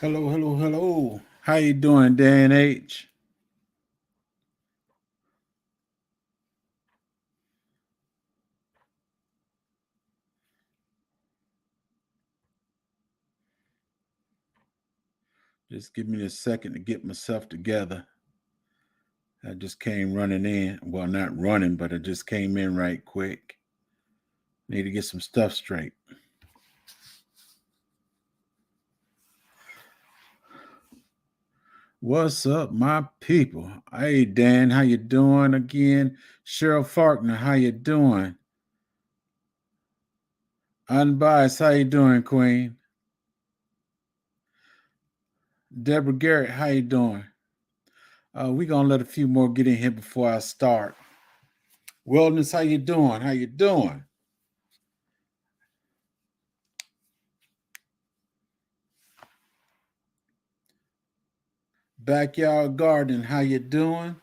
Hello, hello, hello. How you doing, Dan H? Just give me a second to get myself together. I just came running in. Well, not running, but I just came in right quick. Need to get some stuff straight. What's up, my people? Hey, Dan, how you doing again? Cheryl Faulkner, how you doing? Unbiased, how you doing, Queen? Deborah Garrett, how you doing? We gonna let a few more get in here before I start. Wellness, how you doing? How you doing? Backyard garden, how you doing?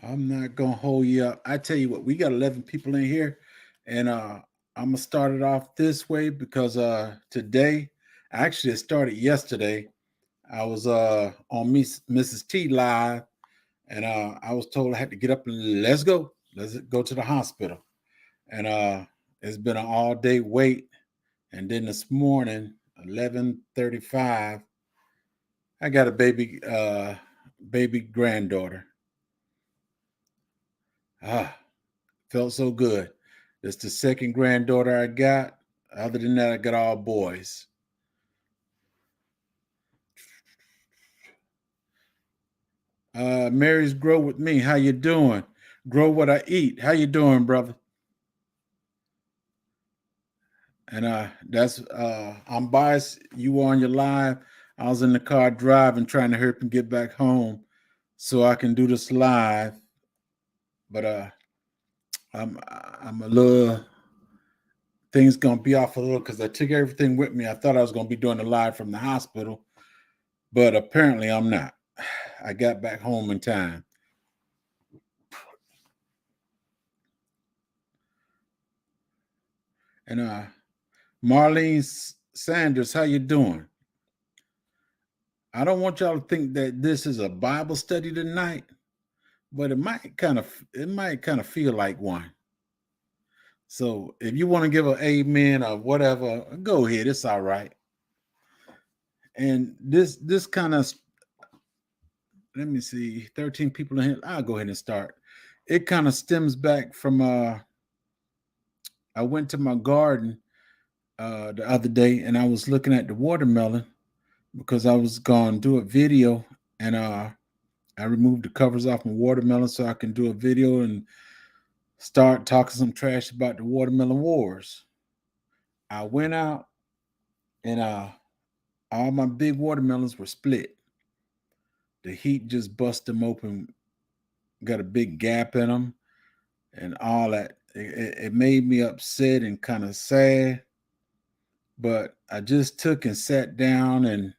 I'm not gonna hold you up. I tell you what, we got 11 people in here, and I'm gonna start it off this way because today, actually, it started yesterday. I was on Mrs. T live, and I was told I had to get up and let's go to the hospital. And it's been an all day wait, and then this morning, 11:35, I got a baby granddaughter. Ah, felt so good. It's the second granddaughter I got. Other than that, I got all boys. Mary's grow with me. How you doing? Grow what I eat. How you doing, brother? And that's I'm biased. You were on your live. I was in the car driving, trying to hurry up and get back home so I can do this live. But I'm a little things gonna be off a little because I took everything with me. I thought I was gonna be doing the live from the hospital, but apparently I'm not. I got back home in time. And Marlene Sanders, how you doing? I don't want y'all to think that this is a Bible study tonight, but it might kind of feel like one. So if you want to give an amen or whatever, go ahead. It's all right. And this kind of, let me see, 13 people in here. I'll go ahead and start. It kind of stems back from I went to my garden the other day and I was looking at the watermelon because I was going to do a video, and I removed the covers off my watermelon so I can do a video and start talking some trash about the watermelon wars. I went out, and all my big watermelons were split. The heat just bust them open, got a big gap in them, and all that. It made me upset and kind of sad, but I just took and sat down and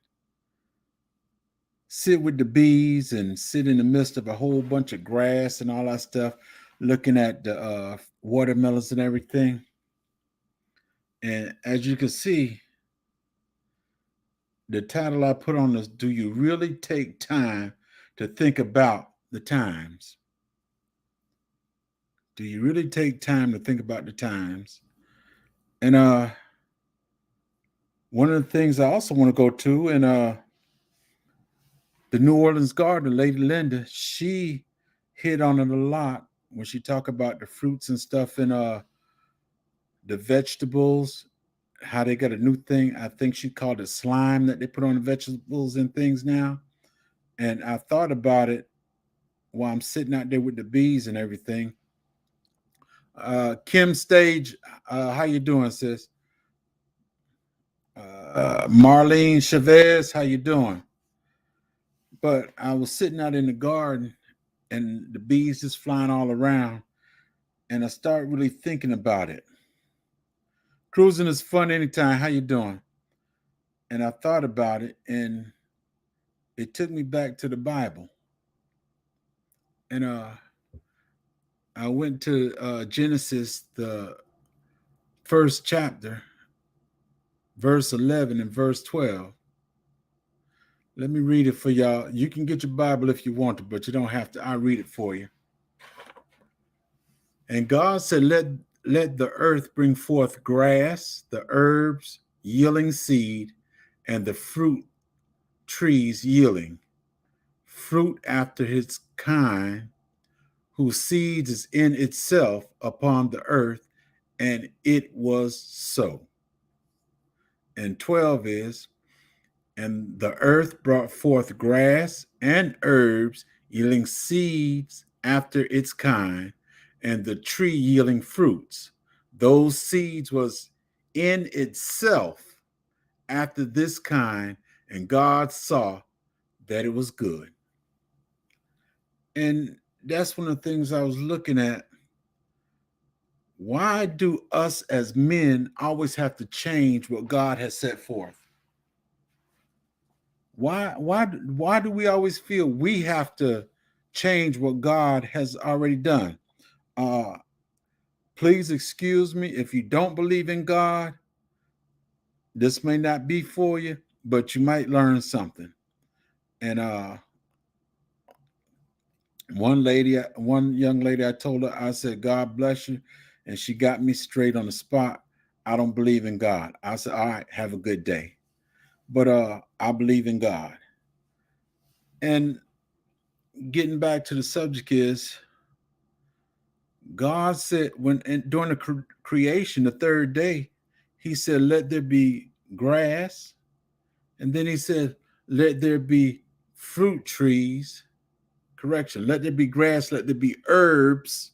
sit with the bees and sit in the midst of a whole bunch of grass and all that stuff, looking at the watermelons and everything. And as you can see, the title I put on this: Do you really take time to think about the times? Do you really take time to think about the times? And one of the things I also want to go to, and the New Orleans gardener, Lady Linda, she hit on it a lot when she talked about the fruits and stuff in the vegetables, how they got a new thing. I think she called it slime that they put on the vegetables and things now. And I thought about it while I'm sitting out there with the bees and everything. Kim Stage, how you doing, sis? Marlene Chavez, how you doing? But I was sitting out in the garden and the bees just flying all around, and I started really thinking about it. Cruising is fun anytime. How you doing? And I thought about it, and it took me back to the Bible. And I went to Genesis, the first chapter, verse 11 and verse 12. Let me read it for y'all. You can get your Bible if you want to, but you don't have to. I'll read it for you. And God said, let the earth bring forth grass, the herbs yielding seed, and the fruit trees yielding fruit after its kind, whose seeds is in itself upon the earth, and it was so. And 12 is, and the earth brought forth grass and herbs, yielding seeds after its kind, and the tree yielding fruits. Those seeds was in itself after this kind, and God saw that it was good. And that's one of the things I was looking at. Why do us as men always have to change what God has set forth? Why do we always feel we have to change what God has already done? Uh Please excuse me if you don't believe in God. This may not be for you, but you might learn something. And one young lady, I told her, I said, God bless you. And she got me straight on the spot. I don't believe in God. I said, all right, have a good day. But I believe in God. And getting back to the subject is, God said during the creation, the third day, he said, let there be grass. And then he said, let there be fruit trees. Correction, let there be grass, let there be herbs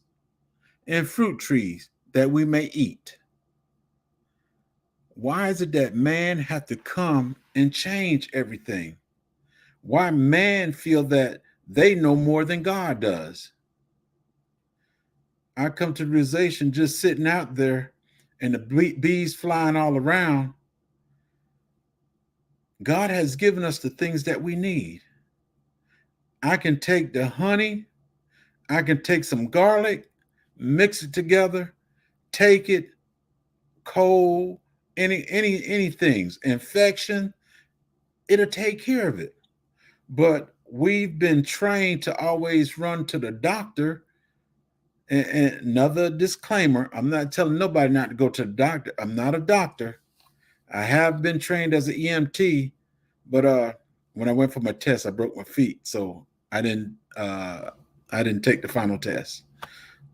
and fruit trees that we may eat. Why is it that man have to come and change everything? Why man feel that they know more than God does? I come to the realization, just sitting out there and the bees flying all around, God has given us the things that we need. I can take the honey, I can take some garlic, mix it together, take it cold, any things, infection, it'll take care of it. But we've been trained to always run to the doctor. And another disclaimer, I'm not telling nobody not to go to the doctor. I'm not a doctor. I have been trained as an EMT, but when I went for my test, I broke my feet, so I didn't take the final test.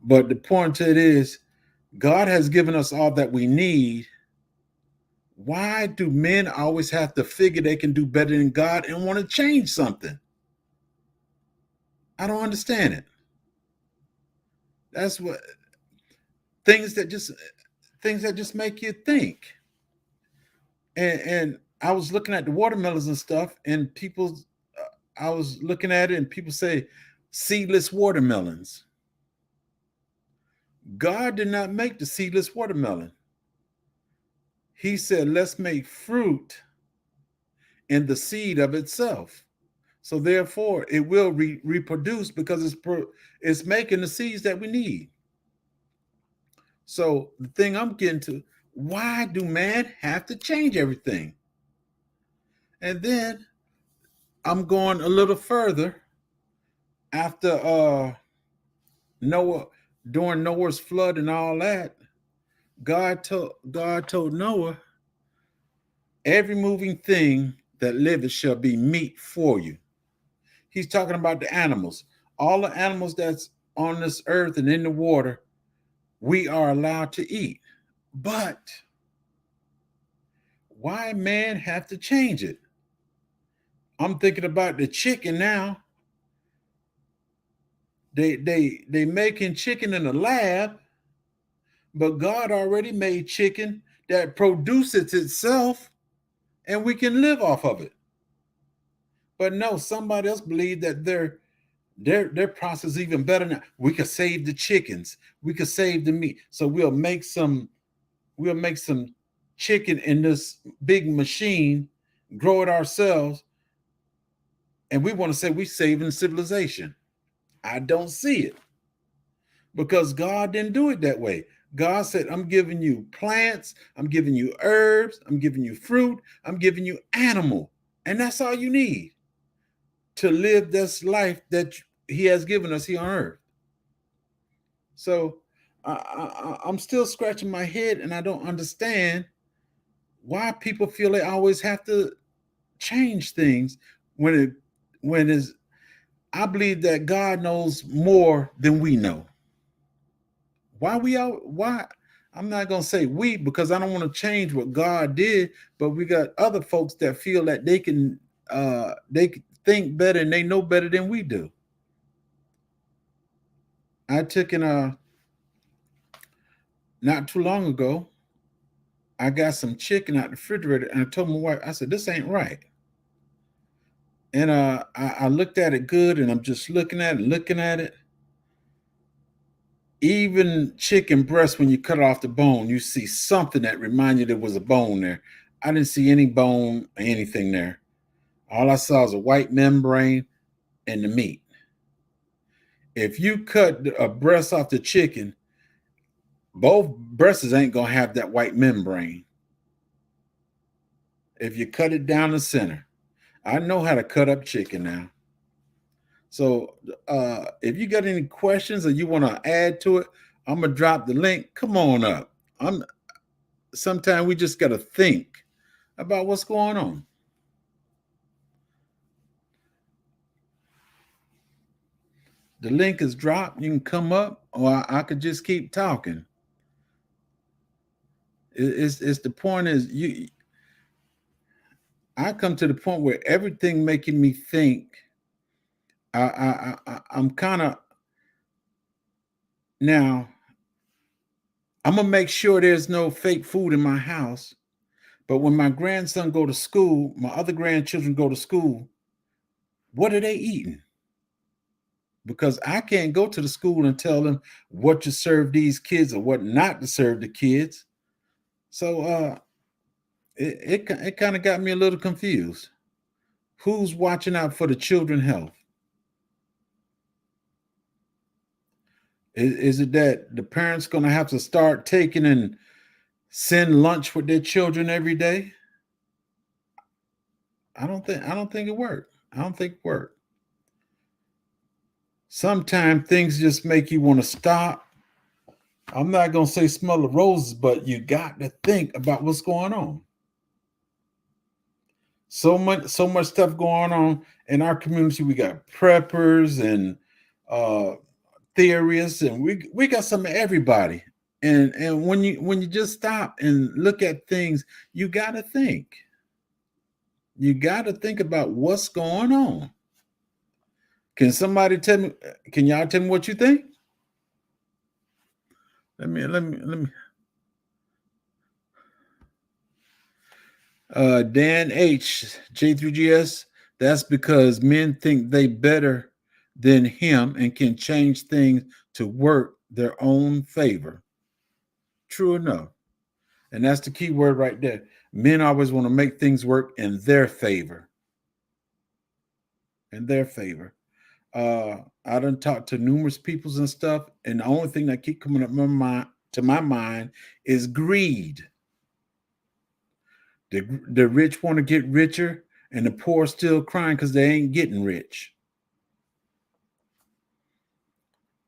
But the point to it is, God has given us all that we need. Why do men always have to figure they can do better than God and want to change something? I don't understand it. That's what things that just make you think. And I was looking at the watermelons and stuff, and I was looking at it, and people say seedless watermelons. God did not make the seedless watermelon. He said, let's make fruit in the seed of itself. So therefore, it will reproduce because it's making the seeds that we need. So the thing I'm getting to, why do man have to change everything? And then I'm going a little further. After Noah, during Noah's flood and all that, God told Noah, every moving thing that liveth shall be meat for you. He's talking about the animals. All the animals that's on this earth and in the water, we are allowed to eat. But why man have to change it? I'm thinking about the chicken now. They making chicken in the lab, but God already made chicken that produces itself and we can live off of it. But no, somebody else believed that their process is even better now. We could save the chickens, we could save the meat. So we'll make some chicken in this big machine, grow it ourselves, and we want to say we're saving civilization. I don't see it because God didn't do it that way. God said, I'm giving you plants, I'm giving you herbs, I'm giving you fruit, I'm giving you animal. And that's all you need to live this life that he has given us here on earth. So I'm still scratching my head and I don't understand why people feel they always have to change things when is I believe that God knows more than we know. Why I'm not gonna say we because I don't want to change what God did, but we got other folks that feel that they can think better and they know better than we do. I took in not too long ago, I got some chicken out the refrigerator and I told my wife, I said, this ain't right. And I looked at it good and I'm just looking at it. Even chicken breast, when you cut off the bone, you see something that reminds you there was a bone there. I didn't see any bone or anything there. All I saw was a white membrane and the meat. If you cut a breast off the chicken, both breasts ain't gonna have that white membrane. If you cut it down the center, I know how to cut up chicken now. So if you got any questions or you want to add to it, I'm gonna drop the link. Come on up. I'm Sometimes we just gotta think about what's going on. The link is dropped. You can come up, or I could just keep talking. It's the point is you. I come to the point where everything making me think. I'm kind of now. I'm gonna make sure there's no fake food in my house. But when my grandson go to school, my other grandchildren go to school. What are they eating? Because I can't go to the school and tell them what to serve these kids or what not to serve the kids. So it kind of got me a little confused. Who's watching out for the children's health? Is it that the parents going to have to start taking and send lunch with their children every day? I don't think it worked. I don't think it worked. Sometimes things just make you want to stop. I'm not going to say smell the roses, but you got to think about what's going on. So much stuff going on in our community. We got preppers and uh theorists, and we got some of everybody. And when you just stop and look at things, you got to think. You got to think about what's going on. Can somebody tell me? Can y'all tell me what you think? Let me. Dan H J3GS. That's because men think they better than him and can change things to work their own favor. True enough. And that's the key word right there. Men always want to make things work in their favor. In their favor. I done talked to numerous peoples and stuff, and the only thing that keep coming up to my mind is greed. The rich want to get richer, and the poor still crying because they ain't getting rich.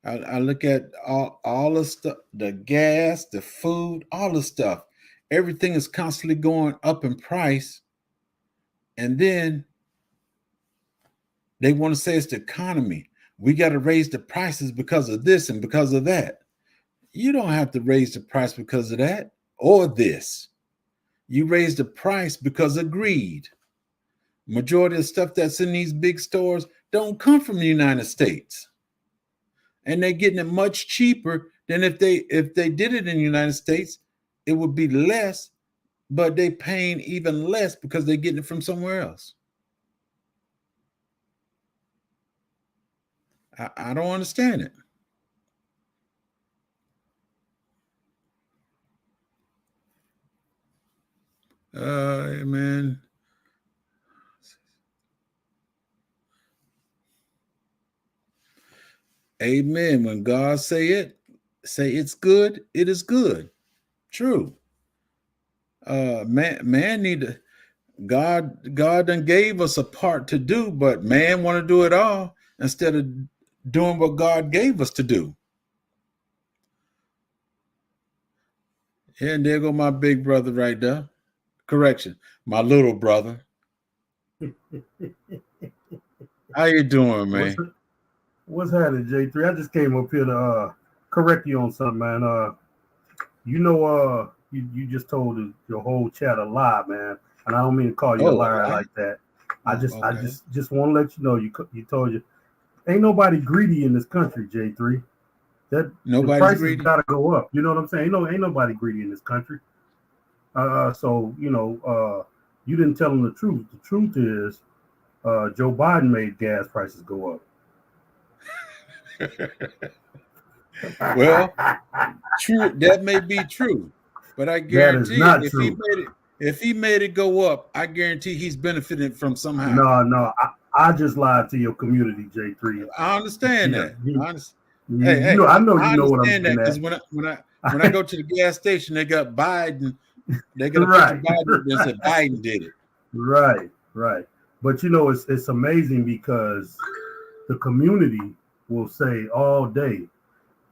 I look at all the stuff, the gas, the food, all the stuff. Everything is constantly going up in price, and then they want to say it's the economy. We got to raise the prices because of this and because of that. You don't have to raise the price because of that or this. You raise the price because of greed. Majority of stuff that's in these big stores don't come from the United States. And they're getting it much cheaper than if they did it in the United States, it would be less, but they paying even less because they're getting it from somewhere else. I don't understand it. Man. Amen. When God say it's good, it is good. True. Man need to, God done gave us a part to do, but man want to do it all instead of doing what God gave us to do. And there go my big brother right there. Correction, my little brother. How you doing, man? What's happening, J3? I just came up here to correct you on something, man. You just told your whole chat a lie, man. And I don't mean to call you a Oh, liar like that. I okay. just want to let you know you told you ain't nobody greedy in this country, J3. That the Nobody's prices greedy. got to go up. You know what I'm saying? Ain't nobody greedy in this country. So you didn't tell them the truth. The truth is, Joe Biden made gas prices go up. Well, true, that may be true, but I That is guarantee not if true. he made it go up, I guarantee he's benefiting from somehow. No. I just lied to your community, J3. I understand Yeah, that. you know, I know I you know what I'm understand that getting because at. when I go to the gas station, they got Biden. They got a picture Right, of Biden that said Biden did it. right. But it's amazing because the community will say all day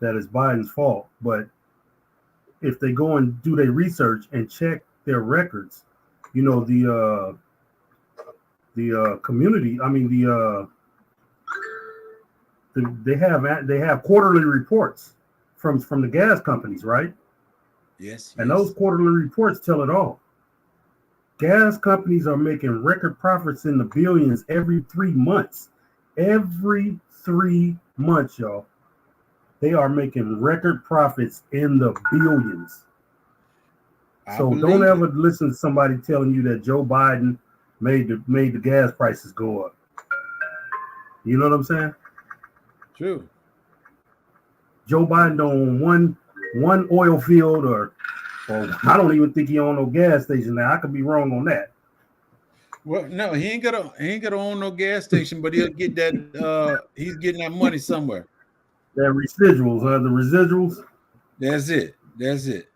that it's Biden's fault. But if they go and do their research and check their records, you know, the community, I mean they have quarterly reports from the gas companies, right? Yes, And those yes. quarterly reports tell it all. Gas companies are making record profits in the billions every 3 months. Every 3 months, y'all. They are making record profits in the billions. I So don't believe it. ever listen to somebody telling you that Joe Biden made the gas prices go up. You know what I'm saying? True. Joe Biden don't own one oil field or I don't even think he own no gas station now. I could be wrong on that. Well, no, he ain't gotta own no gas station, but he'll get that. He's getting that money somewhere. That residuals, the residuals. That's it. That's it.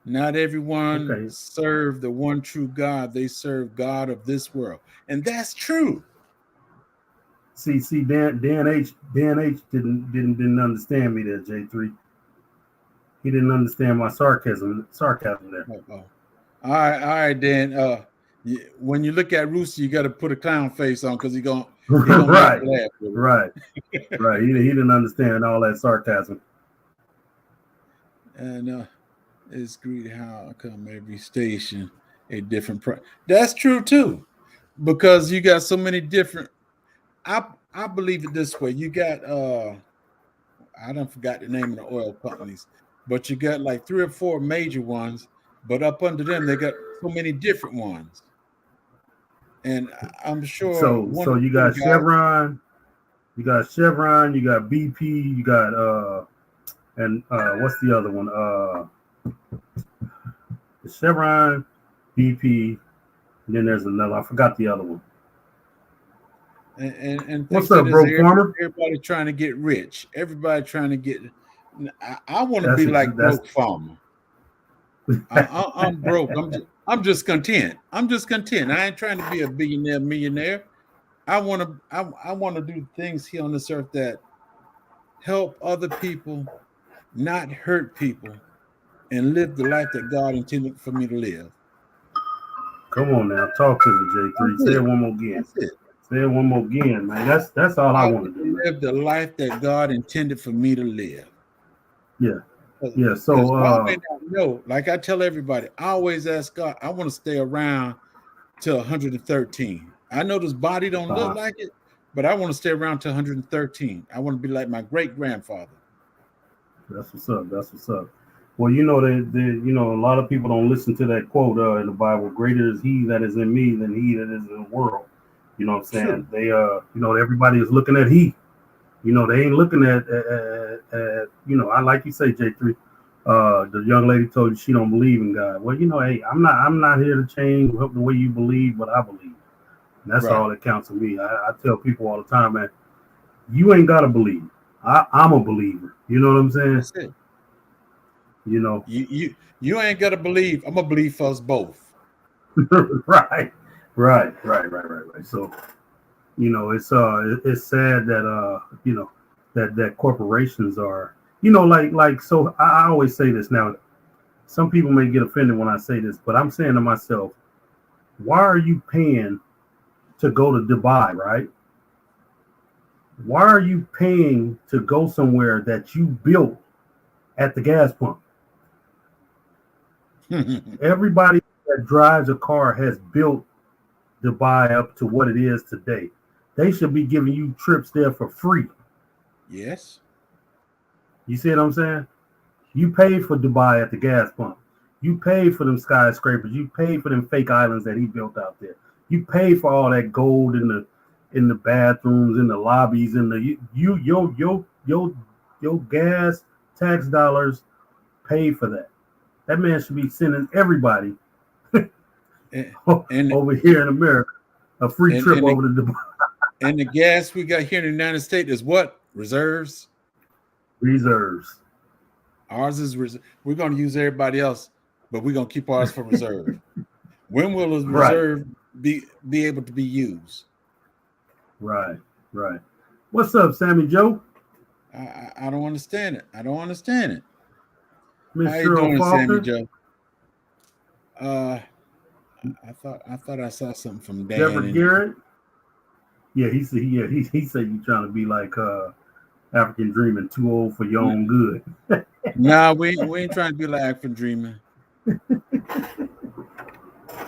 Not everyone Okay. serve the one true God. They serve God of this world, and that's true. See, Dan H didn't understand me there, J3. He didn't understand my sarcasm there. Oh. All right, then. When you look at Rooster, you got to put a clown face on because he gonna make Right, you laugh with right, right. He didn't understand all that sarcasm. And it's greedy how come every station a different price. That's true too, because you got so many different. I believe it this way. You got I don't forgot the name of the oil companies, but you got like 3 or 4 major ones, but up under them they got so many different ones. And I'm sure So one true God. You got BP, you got and what's the other one? Chevron, BP, and then there's another. I forgot the other one. And think What's of it up, as bro, farmer? everybody trying to get rich. Everybody trying to get. I want to be like That's broke farmer. I'm broke. I'm just content. I'm just content. I ain't trying to be a billionaire, millionaire. I want to do things here on this earth that help other people, not hurt people, and live the life that God intended for me to live. come on now, talk to me, That's J3. Say it it. one more again. That's it. Say it one more again, man. That's all I I want want to do, to man. live the life that God intended for me to live. Yeah, yeah. Because So y'all may not know, like I tell everybody, I always ask God, I want to stay around to 113. I know this body don't look uh-huh. like it, but I want to stay around to 113. I want to be like my great grandfather. That's what's up. That's what's up. Well, a lot of people don't listen to that quote in the Bible. Greater is He that is in me than he that is in the world. You know what I'm saying? True. Everybody is looking at He. They ain't looking I like you say, J3. The young lady told you she don't believe in God. Well, hey, I'm not here to change the way you believe, but I believe. And that's Right. all that counts to me. I tell people all the time, man, you ain't gotta believe. I'm a believer. You know what I'm saying? That's it. You know, You ain't gotta believe. I'm gonna believe for us both. right, right. So it's sad that that corporations are so I always say this now. Some people may get offended when I say this, but I'm saying to myself, why are you paying to go to Dubai, right? Why are you paying to go somewhere that you built at the gas pump? Everybody that drives a car has built Dubai up to what it is today. They should be giving you trips there for free. Yes. You see what I'm saying? You paid for Dubai at the gas pump. You paid for them skyscrapers. You paid for them fake islands that he built out there. You paid for all that gold in the bathrooms, in the lobbies, in the your gas tax dollars paid for that. That man should be sending everybody And over here in America a free and trip and the, over to Dubai. and the gas we got here in the United States is what? Reserves. Reserves. Ours is we're gonna use everybody else, but we're gonna keep ours for reserve. When will the Right, reserve be able to be used? right, right. What's up, Sammy Joe? I don't understand it. I don't understand it. Miss How you Cheryl doing, Sammy Faulkner? Joe? Uh, I thought I saw something from Dan. Deborah And Garrett? Yeah, he said you trying to be like African Dreaming, too old for your own good. nah, we ain't trying to be like African Dreaming.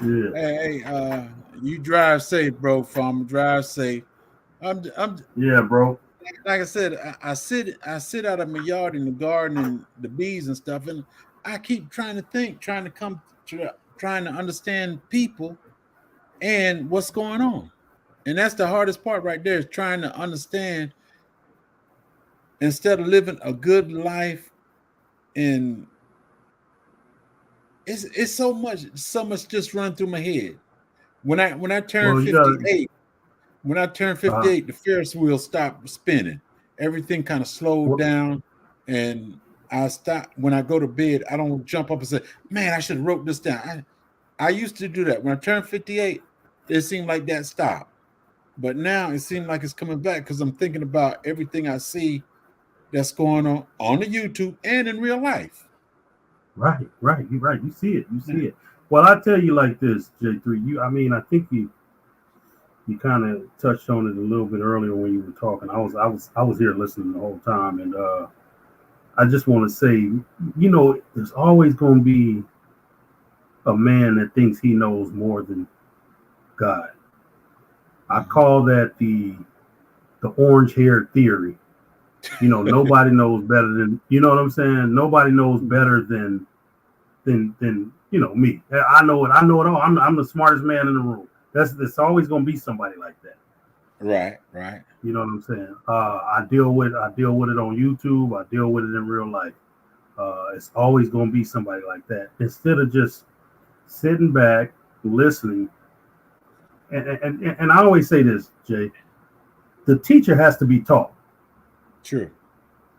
Yeah, You drive safe, bro. Farmer, drive safe. I'm yeah, bro. like I said. I sit out of my yard in the garden and the bees and stuff, and I keep trying to think, trying to understand people and what's going on, and that's the hardest part right there is trying to understand instead of living a good life. And it's so much just run through my head when I turned Well, you got 58. When I turned uh, 58, the Ferris wheel stopped spinning. Everything kind of slowed what, down. And I stopped when I go to bed. I don't jump up and say, man, I should have wrote this down. I used to do that. When I turned 58, it seemed like that stopped. But now it seems like it's coming back because I'm thinking about everything I see that's going on the YouTube and in real life. right. You right. You see it. You Yeah. see it. Well, I tell you like this, J3. I think you kind of touched on it a little bit earlier when you were talking. I was here listening the whole time, and I just want to say, there's always going to be a man that thinks he knows more than God. I Mhm. call that the orange hair theory. Nobody knows better than what I'm saying. Nobody knows better than me. I know it. I know it all. I'm the smartest man in the room. There's always going to be somebody like that. Right, right. You know what I'm saying? I deal with it on YouTube. I deal with it in real life. It's always going to be somebody like that. Instead of just sitting back, listening, and I always say this, Jay, the teacher has to be taught. True.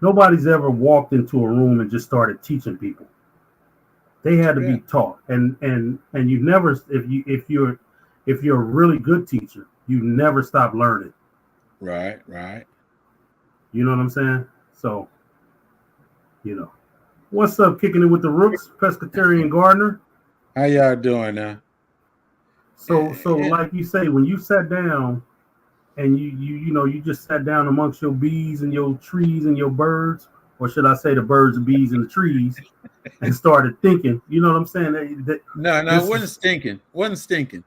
Nobody's ever walked into a room and just started teaching people. They had to Yeah. be taught, and you never if you're a really good teacher, you never stop learning. Right, right. You know what I'm saying? So you know what's up, kicking it with the Rooks, Pescatarian Gardener. How y'all doing now? So Yeah, like you say, when you sat down and you just sat down amongst your bees and your trees and your birds, or should I say the birds, the bees, and the trees, and started thinking. You know what I'm saying? no, it This wasn't is. stinking. Wasn't stinking.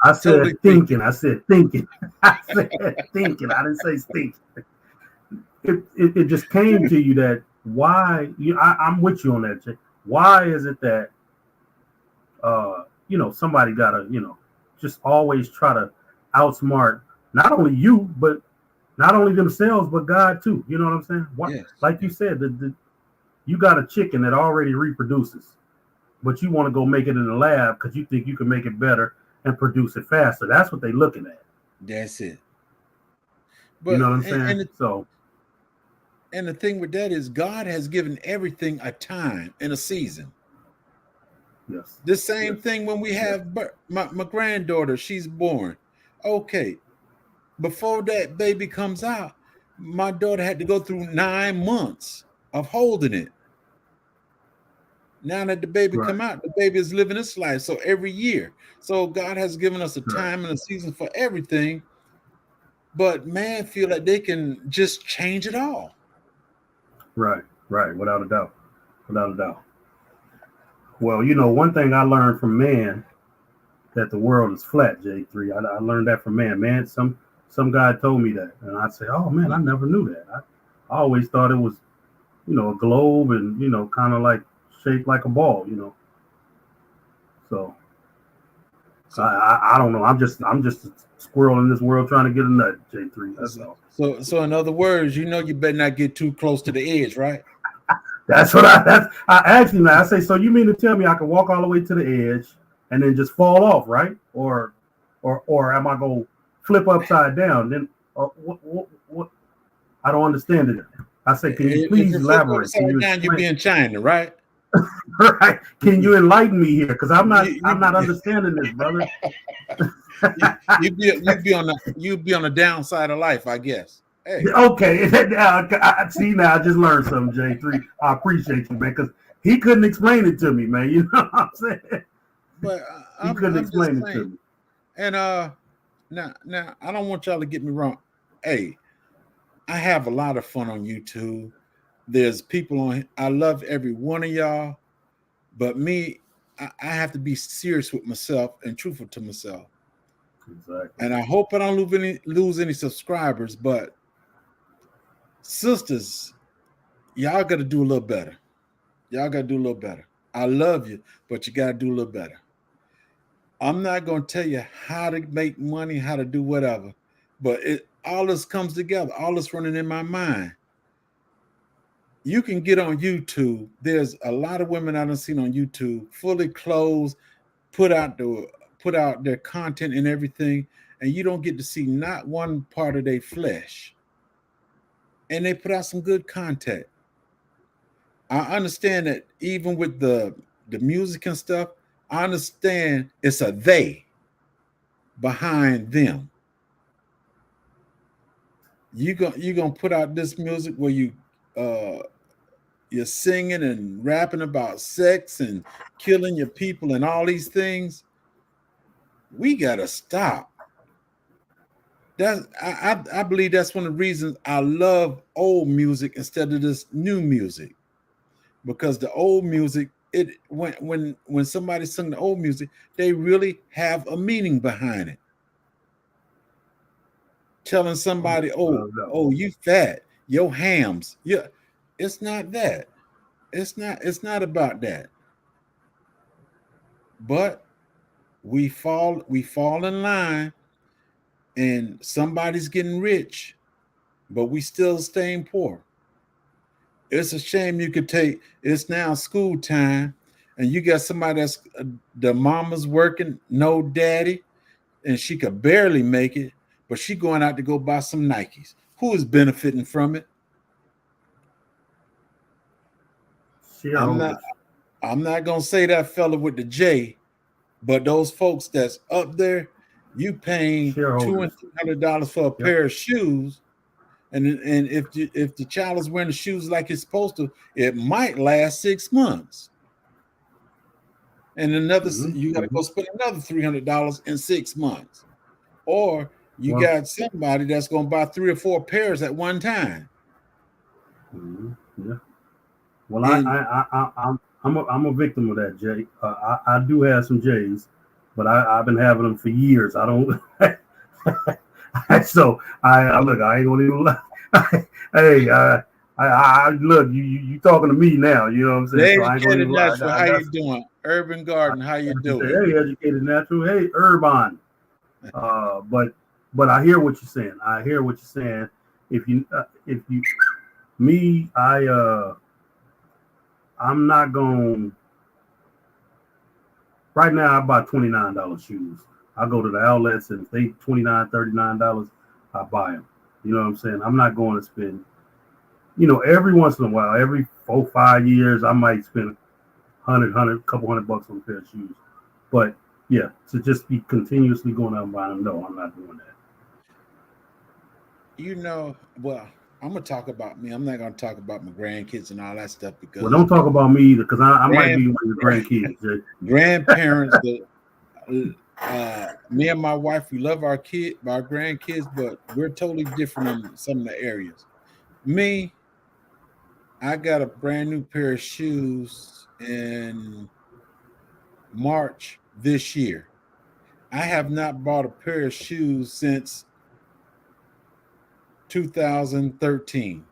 I Totally said thinking. thinking. I said thinking. I said thinking. I didn't say stink. It just came to you that why I'm with you on that, Jay. Why is it that somebody gotta just always try to outsmart not only you but not only themselves but God too. You know what I'm saying? What, Yes, like you yes. said, you got a chicken that already reproduces, but you want to go make it in the lab because you think you can make it better and produce it faster. That's what they're looking at. That's it. You But know what I'm saying? and So And the thing with that is God has given everything a time and a season. Yes. The same Yes. thing when we Yes. have my granddaughter, she's born. Okay, before that baby comes out, my daughter had to go through 9 months of holding it. Now that the baby Right. come out, the baby is living its life. So every year, so God has given us a Right. time and a season for everything. But man feel like they can just change it all. Right. Right. Without a doubt. Without a doubt. Well, one thing I learned from man that the world is flat. J3. I learned that from man. Man, some guy told me that, and I say, oh man, I never knew that. I always thought it was a globe and kind of like shaped like a ball. So So I don't know. I'm just a squirrel in this world trying to get a nut. J3. That's all. so in other words, you better not get too close to the edge, right? I asked him that. I say, so you mean to tell me I can walk all the way to the edge and then just fall off, right? Or am I going to flip upside down? Then what? I don't understand it. I say, can you If please you flip elaborate? Can upside you down, you be explain? in China, right? Right? Can you enlighten me here? Because I'm not You, I'm not you, understanding this, brother. you be on the downside of life, I guess. Hey, Okay, see now I just learned something, J3. I appreciate you, man, because he couldn't explain it to me, man. You know what I'm saying? but He couldn't I'm just explain it to saying. me. And now I don't want y'all to get me wrong. Hey, I have a lot of fun on YouTube. There's people on. I love every one of y'all, but me, I have to be serious with myself and truthful to myself. Exactly. And I hope I don't lose any subscribers. But sisters, y'all got to do a little better. Y'all got to do a little better. I love you, but you got to do a little better. I'm not going to tell you how to make money, how to do whatever, but all this comes together. All this running in my mind. You can get on YouTube. There's a lot of women I done seen on YouTube, fully clothed, put out their content and everything, and you don't get to see not one part of their flesh. And they put out some good content. I understand that even with the music and stuff, I understand it's a they behind them. You gonna put out this music where uh you're singing and rapping about sex and killing your people and all these things. We gotta stop. I believe that's one of the reasons I love old music instead of this new music, because the old music, it when somebody sing the old music, they really have a meaning behind it. Telling Oh, somebody, without a doubt. oh, you fat, your hams. Yeah, it's not that. It's not about that. But we fall in line, and somebody's getting rich, but we still staying poor. It's a shame you could take. It's now school time, and you got somebody that's the mama's working, no daddy, and she could barely make it, but she going out to go buy some Nikes. Who is benefiting from it? I'm not. Shareholders. I'm not gonna say that fella with the J, but those folks that's up there, you paying two and Shareholders. $300 for a Yep. pair of shoes, and if the child is wearing the shoes like it's supposed to, it might last 6 months. And Mm-hmm. you got to Mm-hmm. go spend another $300 in 6 months, or you Well, got somebody that's going to buy 3 or 4 pairs at one time. mm-hmm. Yeah. Well, And I'm a victim of that, Jay. I do have some J's, but I've been having them for years. I don't. So I look. I ain't gonna even lie. Hey, I look. You talking to me now? You know what I'm saying? the So I ain't gonna educated even lie. natural, how you doing? Urban Garden, how you You say, doing? hey, educated natural. Hey, urban. But I hear what you're saying. I hear what you're saying. If you me, I'm not going. Right now, I buy $29 shoes. I go to the outlets and if they $29, $39, I buy them. You know what I'm saying? I'm not going to spend, every once in a while, every 4-5 years, I might spend couple $100 on a pair of shoes. But yeah, to just be continuously going out and buying them, no, I'm not doing that. Well, I'm gonna talk about me. I'm not gonna talk about my grandkids and all that stuff Well, because don't talk about me either, because I might grand be one of your grandkids, Jay. grandparents. Me and my wife, we love our grandkids, but we're totally different in some of the areas. Me, I got a brand new pair of shoes in March this year. I have not bought a pair of shoes since 2013.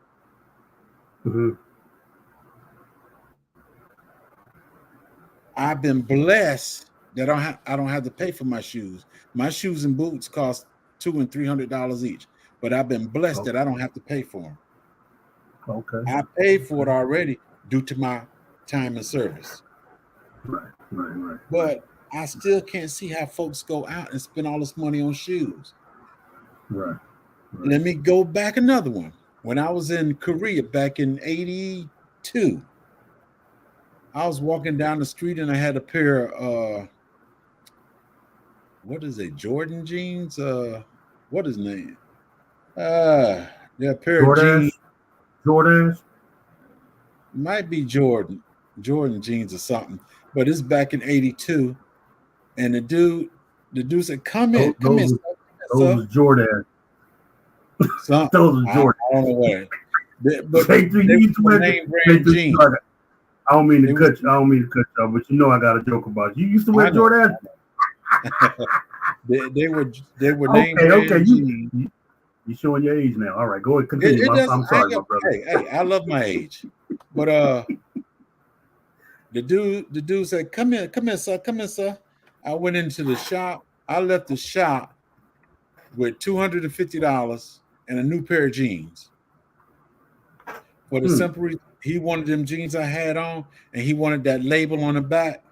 Mm-hmm. I've been blessed that I don't have to pay for my shoes. My shoes and boots cost $200 and $300 each, but I've been blessed Oh, that I don't have to pay for them. okay. I paid for it Okay. already due to my time and service, Right. Right. Right. Right. but I still can't see how folks go out and spend all this money on shoes. Right. Right. Let me go back another one. When I was in Korea back in 82, I was walking down the street and I had a pair of what is it, Jordan jeans? What is his name? Yeah, a pair of jeans. DoorDash. DoorDash. Might be Jordan jeans or something. But it's back in 82. And the dude said, Those, come those, in, was- those sir. was DoorDash. Something. Those was I Jordan. don't know what. But J3, they you were used to wear name brand J3. jeans. I don't mean to They was cut you. I don't mean to cut you off, but I got a joke about you. You used to wear I know. DoorDash. They were name Okay. Okay. brand jeans. You showing your age now. All right. Go ahead. It, Continue. it doesn't I'm sorry, my brother. hey, I love my age. But the dude said, come here, sir, come here, sir. I went into the shop. I left the shop with $250 and a new pair of jeans. For the Hmm. simple reason he wanted them jeans I had on, and he wanted that label on the back.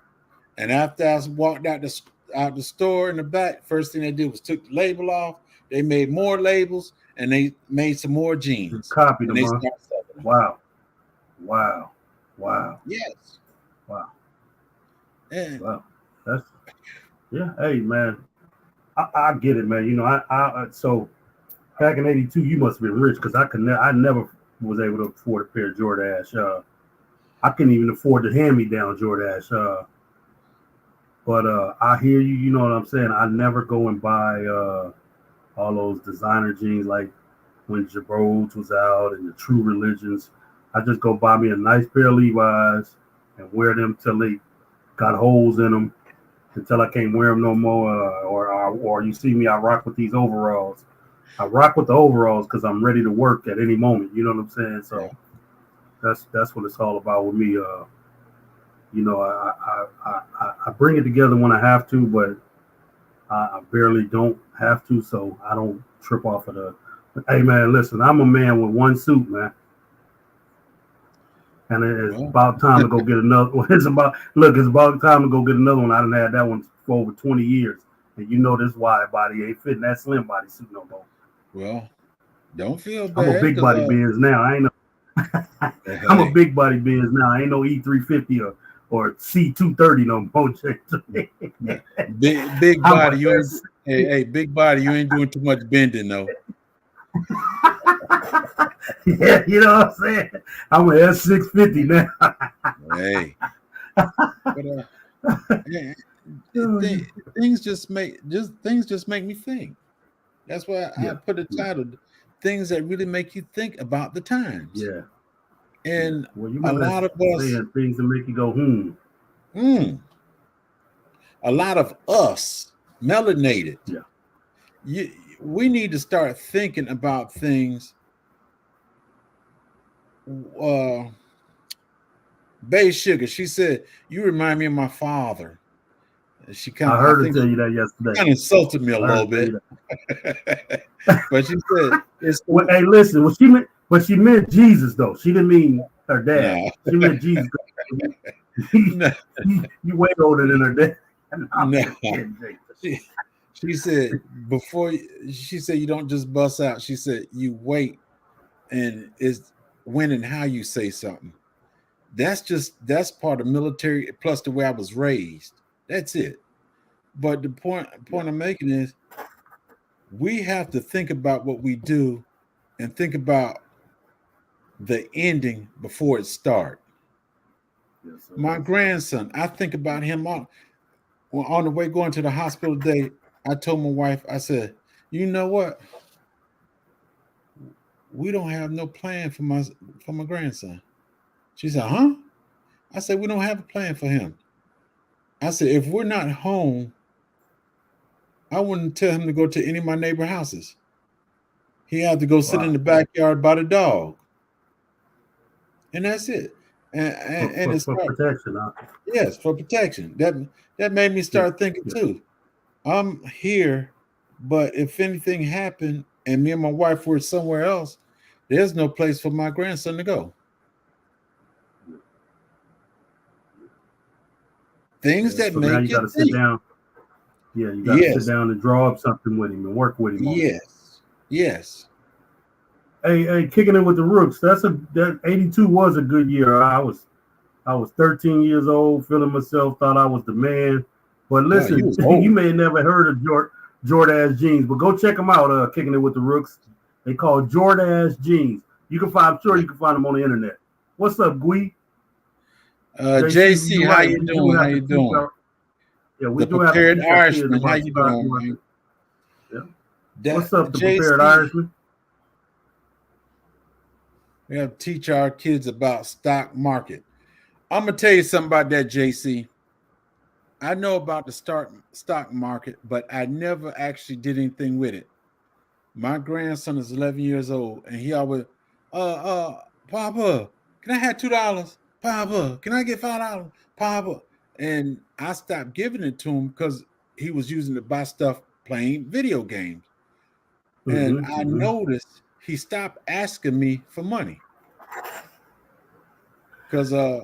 And after I walked out the store in the back, first thing they did was took the label off. They made more labels and they made some more Just jeans, copied and them, they huh? started selling them. Wow. Wow. Wow. Yes, Wow. and Wow. That's yeah. Hey, man. I get it, man. So back in '82, you must have been rich because I never was able to afford a pair of Jordache. I couldn't even afford the hand-me-down Jordache. But I hear you. You know what I'm saying. I never go and buy all those designer jeans like when Jabrodes was out and the True Religions. I just go buy me a nice pair of Levi's and wear them till they got holes in them until I can't wear them no more. Or you see me, I rock with these overalls. I rock with the overalls because I'm ready to work at any moment. You know what I'm saying? yeah. So that's what it's all about with me. I bring it together when I have to, but I barely don't have to, so I don't trip off of the. Hey man, listen, I'm a man with one suit, man, and it's Well, about time to go get another. It's about time to go get another one. I done had that one for over 20 years, and you know this wide body ain't fitting that slim body suit no more. well, don't feel I'm a bad big because body Benz now. I ain't no. I'm a hey, big body Benz now. I ain't no E350 or C230 no more. big I'm body, a you ain't big body, you ain't doing too much bending though. yeah, you know what I'm saying? I'm an S650 now. Hey, but yeah, th- things just make me think. That's why I Yeah, put the yeah, title "Things That Really Make You Think About the Times." yeah, yeah. And Well, you a know lot that's of us, saying things that make you go, mm, a lot of us, melanated, Yeah, you, we need to start thinking about things. Uh, Bay Sugar, she said, "You remind me of my father." She I I heard her think tell she you that yesterday. kind of insulted me a I heard little her tell bit, you but she said, "It's Well, the hey, listen. She meant Jesus though. She didn't mean her dad. no, She meant Jesus. you, no, you way older than her dad. No, I'm no." just kidding, Jake. She, she said she said you don't just bust out. She said you wait, and when and how you say something. That's part of military plus the way I was raised. That's it. But the point I'm making is we have to think about what we do and think about the ending before it starts. Yes, sir. My grandson, I think about him on the way going to the hospital today. I told my wife, I said, you know what? We don't have no plan for my grandson. She said, huh? I said, we don't have a plan for him. I said, if we're not home, I wouldn't tell him to go to any of my neighbor houses. He had to go sit in Wow. the backyard by the dog. And that's it. And it's For protection, huh? yes, for protection. That made me Yeah. start thinking Yeah. too. I'm here, but if anything happened and me and my wife were somewhere else, there's no place for my grandson to go. Things that So now make you you got to sit think. down. Yeah, you got to sit Yes, down and draw up something with him and work with him on it. yes. Hey, kicking it with the Rooks. That 82 was a good year. I was 13 years old, feeling myself, thought I was the man. But Oh, you listen, was you old. may have never heard of Jordache jeans, but go check them out. Kicking it with the Rooks. They call Jordache jeans. I'm sure you can find them on the internet. What's up, Gui? JC, JC, you're how right. you We do doing? How have to you teach doing? our we The do have to prepared teach our kids Irishman, how about you stock doing, market. man? Yeah. That What's up, the prepared JC, Irishman? we have to teach our kids about stock market. I'm gonna tell you something about that, JC. I know about the stock market, but I never actually did anything with it. My grandson is 11 years old, and he always, Papa, can I have $2? Papa, can I get $5? Papa, and I stopped giving it to him because he was using it to buy stuff playing video games. And I Mm-hmm. noticed he stopped asking me for money because I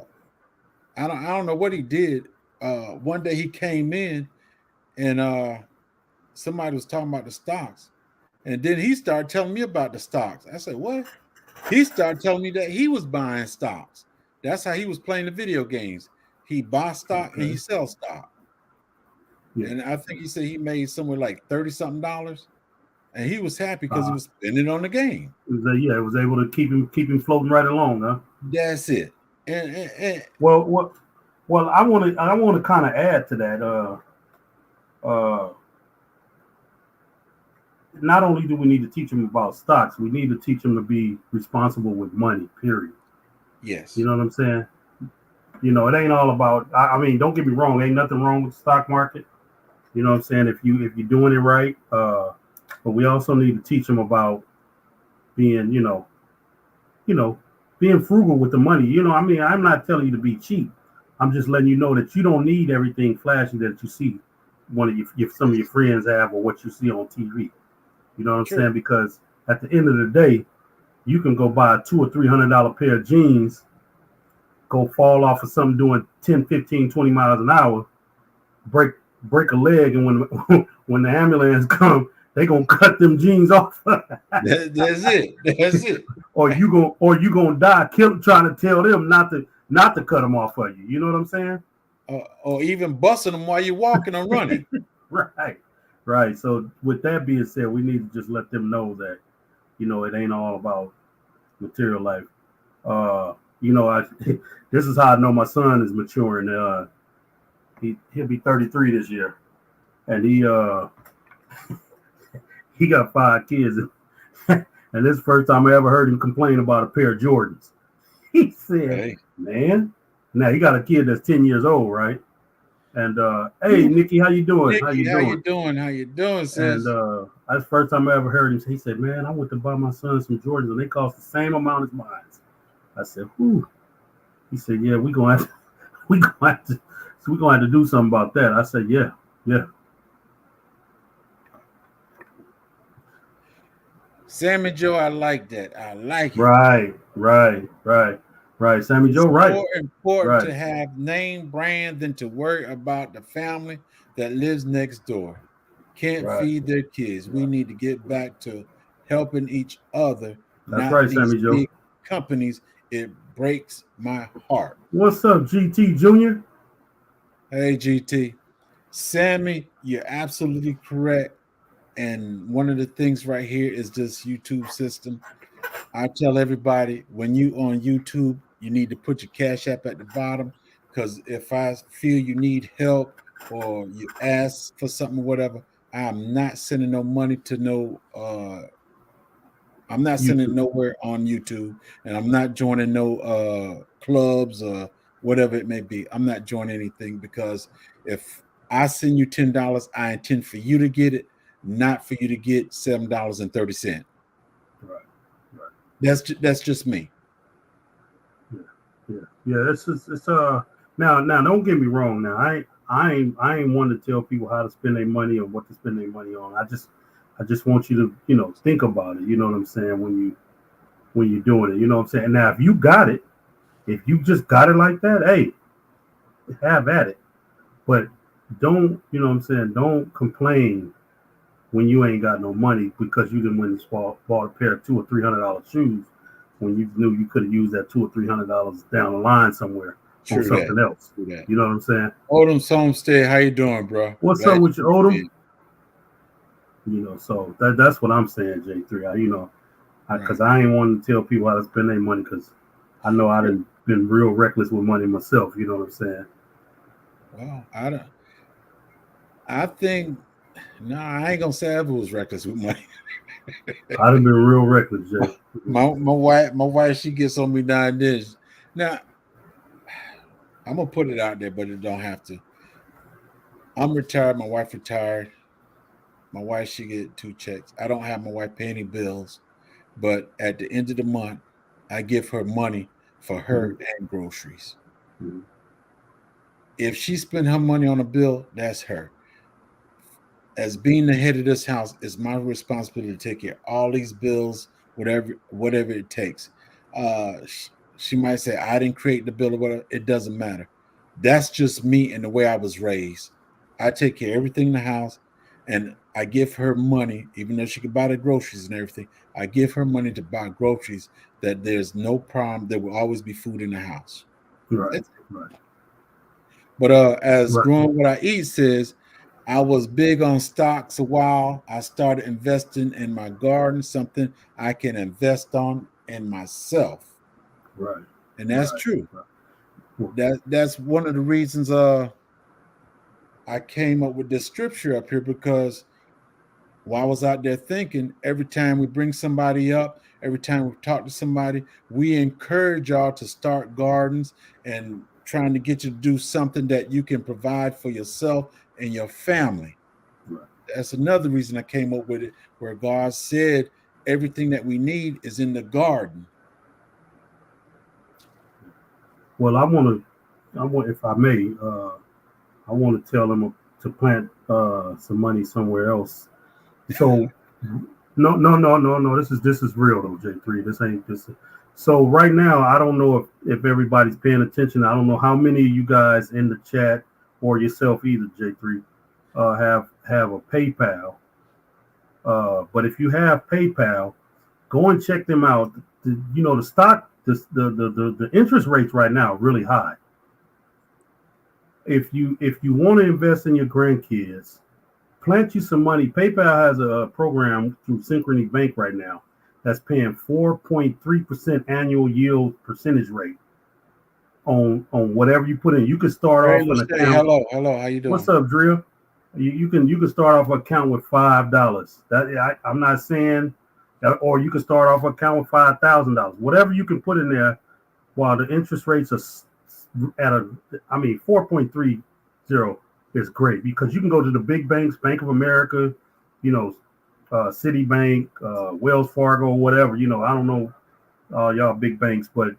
don't know what he did. One day he came in and somebody was talking about the stocks, and then he started telling me about the stocks. I said, "What?" He started telling me that he was buying stocks. That's how he was playing the video games. He buys stock and he Okay. sells stock. Yeah. And I think he said he made somewhere like 30 something dollars, and he was happy because he Uh, was spending on the game. it was able to keep him floating right along, huh? That's it. And Well, I want to kind of add to that. Uh, not only do we need to teach them about stocks, we need to teach them to be responsible with money. Period. You yes, know what I'm saying? It ain't all about. I mean, don't get me wrong. Ain't nothing wrong with the stock market. You know what I'm saying? If you're doing it right, but we also need to teach them about being, you know, being frugal with the money. I mean, I'm not telling you to be cheap. I'm just letting you know that you don't need everything flashy that you see one of some of your friends have or what you see on TV. You know what I'm true. saying? Because at the end of the day, you can go buy a $200 or $300 pair of jeans, go fall off of something doing 10, 15, 20 miles an hour, break a leg, and when when the ambulance come, they gonna cut them jeans off. That's it. That's it. or you gonna die trying to tell them not to cut them off for you. You know what I'm saying? Or even busting them while you're walking or running. Right. Right. So with that being said, we need to just let them know that, it ain't all about material life. Uh, I this is how I know my son is maturing. He'll be 33 this year. And he got 5 kids. And this is the first time I ever heard him complain about a pair of Jordans. He said, Hey. man, now he got a kid that's 10 years old, right? And hey, Nikki, how you doing? How Nikki, you how you doing? doing? How you doing, And sis? that's the first time I ever heard him. He said, man, I went to buy my son some Jordans and they cost the same amount as mine. I said, whew. He said, yeah, we gonna have to do something about that. I said, yeah, yeah. Sammy Joe, I like that. I like it. Right. Sammy It's Joe, right. more important Right. to have name brand than to worry about the family that lives next door. Can't Right. feed their kids. We Right. need to get back to helping each other, That's not right, these Sammy Joe. big. companies. It breaks my heart. What's up, GT Junior? Hey, GT. Sammy, you're absolutely correct. And one of the things right here is this YouTube system. I tell everybody when you on YouTube, you need to put your cash app at the bottom because if I feel you need help or you ask for something or whatever, I'm not sending no money to no I'm not sending YouTube. nowhere on YouTube, and I'm not joining no clubs or whatever it may be. I'm not joining anything because if I send you $10, I intend for you to get it, not for you to get $7.30. Right, right. That's just me. Yeah, yeah. It's now. Don't get me wrong. Now, I ain't one to tell people how to spend their money or what to spend their money on. I just want you to think about it. You know what I'm saying when you're doing it. You know what I'm saying. Now, if you got it, if you just got it like that, hey, have at it. But don't you know what I'm saying? Don't complain when you ain't got no money because you didn't win this bought a pair of $200 or $300 shoes when you knew you could have used that $200 or $300 down the line somewhere on True that. something else. True that. You know what I'm saying? Odom Somestead, how you doing, bro? What's up Glad with you, you Odom? did. So that's what I'm saying, J3. Right. Because I ain't wanting to tell people how to spend their money because I know I done been real reckless with money myself. You know what I'm saying? Well, I don't. I think no, I ain't gonna say I was reckless with money. I done been real reckless, Jay. My wife, she gets on me nine this. Now I'm gonna put it out there, but it don't have to. I'm retired. My wife retired. My wife, she get two checks. I don't have my wife pay any bills, but at the end of the month, I give her money for Mm-hmm. her and groceries. Mm-hmm. If she spend her money on a bill, that's her. As being the head of this house, it's my responsibility to take care of all these bills, whatever it takes. She might say I didn't create the bill or whatever. It doesn't matter. That's just me and the way I was raised. I take care of everything in the house, and I give her money, even though she could buy the groceries and everything. I give her money to buy groceries. That there's no problem. There will always be food in the house. Right, That's it. right, But as right, Growing What I Eat says, I was big on stocks a while. I started investing in my garden, something I can invest on in myself. right, And that's right, true. right. Well, That's one of the reasons I came up with this scripture up here because while I was out there thinking, every time we bring somebody up, every time we talk to somebody, we encourage y'all to start gardens and trying to get you to do something that you can provide for yourself and your family. right. That's another reason I came up with it, where God said everything that we need is in the garden. Well, if I may, I want to tell them to plant some money somewhere else. So, no. This is real though, J3. This ain't this. So right now, I don't know if everybody's paying attention. I don't know how many of you guys in the chat or yourself either, J3, have a PayPal. But if you have PayPal, go and check them out. The stock, the interest rates right now are really high. If you want to invest in your grandkids, plant you some money. PayPal has a program through Synchrony Bank right now that's paying 4.3% annual yield percentage rate on whatever you put in. You could start Hey, off an Lachey, account. hello, how you What's doing? up, Drill? You can start off an account with $5. I'm not saying, or you can start off an account with $5,000. Whatever you can put in there, while the interest rates are at 4.30 is great because you can go to the big banks, Bank of America, you know, Citibank, Wells Fargo, whatever. I don't know y'all big banks, but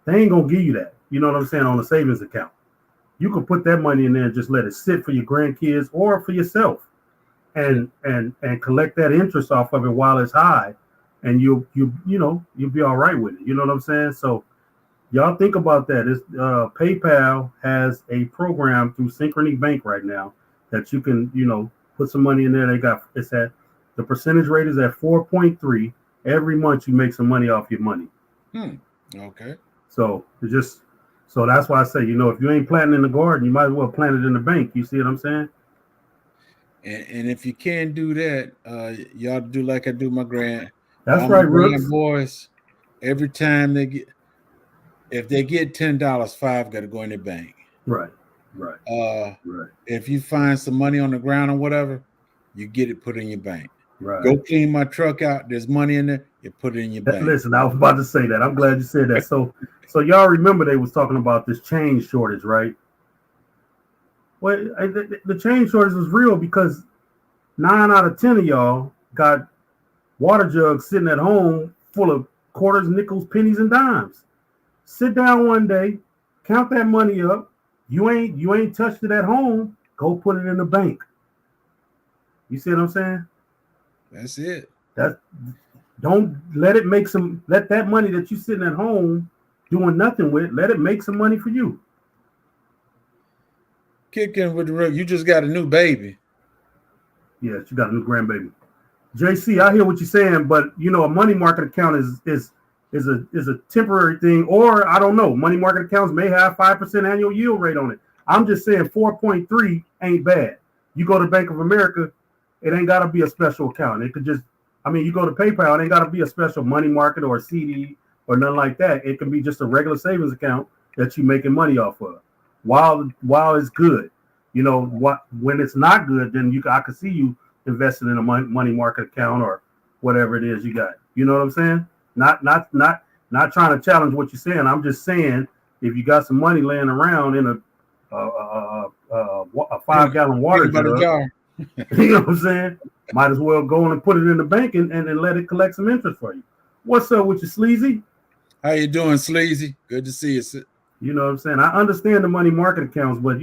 they ain't gonna give you that. You know what I'm saying on a savings account. You can put that money in there and just let it sit for your grandkids or for yourself, Yeah. and collect that interest off of it while it's high, and you'll be all right with it. You know what I'm saying? So y'all think about that. PayPal has a program through Synchrony Bank right now that you can put some money in there. It's at the percentage rate is at 4.3. Every month you make some money off your money. Hmm. Okay. So it's just so that's why I say, if you ain't planting in the garden, you might as well plant it in the bank. You see what I'm saying? And if you can't do that, y'all do like I do That's all my right, grand Rooks. boys. Every time if they get $10, five got to go in the bank. Right, right, Uh, right, if you find some money on the ground or whatever, you get it put in your bank. right. Go clean my truck out. There's money in there. You put it in your bank. Listen, I was about to say that. I'm glad you said that. So y'all remember they was talking about this change shortage, right? Well, the change shortage was real because 9 out of 10 of y'all got water jugs sitting at home full of quarters, nickels, pennies, and dimes. Sit down one day, count that money up. You ain't touched it at home. Go put it in the bank. You see what I'm saying? That's it. That don't let it make some. Let that money that you sitting at home doing nothing with. Let it make some money for you. Kick in with the real. You just got a new baby. Yes, you got a new grandbaby. JC, I hear what you're saying, but a money market account is a temporary thing, or I don't know. Money market accounts may have 5% annual yield rate on it. I'm just saying 4.3 ain't bad. You go to Bank of America, it ain't gotta be a special account. It could just, you go to PayPal, it ain't gotta be a special money market or a CD or nothing like that. It can be just a regular savings account that you're making money off of. While it's good, what when it's not good, then I could see you invested in a money market account or whatever it is you got. You know what I'm saying? Not trying to challenge what you're saying. I'm just saying if you got some money laying around in a 5 gallon Think water about a jug, jar. you know what I'm saying? Might as well go on and put it in the bank and let it collect some interest for you. What's up with you, sleazy? How you doing, Sleazy? Good to see you. You know what I'm saying? I understand the money market accounts, but